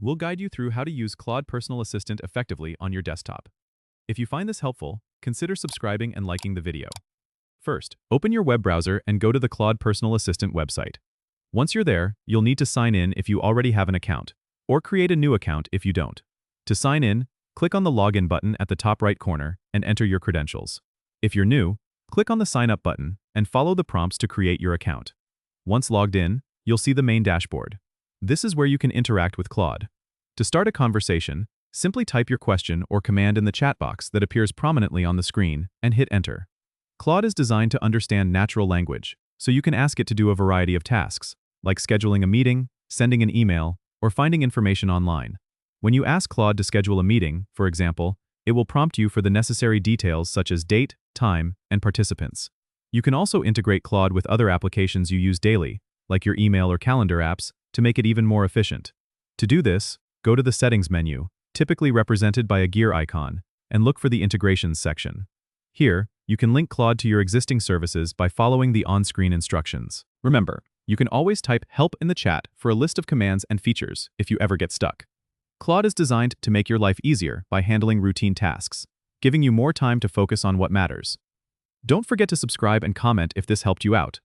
We'll guide you through how to use Claude Personal Assistant effectively on your desktop. If you find this helpful, consider subscribing and liking the video. First, open your web browser and go to the Claude Personal Assistant website. Once you're there, you'll need to sign in if you already have an account, or create a new account if you don't. To sign in, click on the Login button at the top right corner and enter your credentials. If you're new, click on the Sign Up button and follow the prompts to create your account. Once logged in, you'll see the main dashboard. This is where you can interact with Claude. To start a conversation, simply type your question or command in the chat box that appears prominently on the screen and hit Enter. Claude is designed to understand natural language, so you can ask it to do a variety of tasks, like scheduling a meeting, sending an email, or finding information online. When you ask Claude to schedule a meeting, for example, it will prompt you for the necessary details such as date, time, and participants. You can also integrate Claude with other applications you use daily, like your email or calendar apps, to make it even more efficient. To do this, go to the Settings menu, typically represented by a gear icon, and look for the Integrations section. Here, you can link Claude to your existing services by following the on-screen instructions. Remember, you can always type "Help" in the chat for a list of commands and features if you ever get stuck. Claude is designed to make your life easier by handling routine tasks, giving you more time to focus on what matters. Don't forget to subscribe and comment if this helped you out.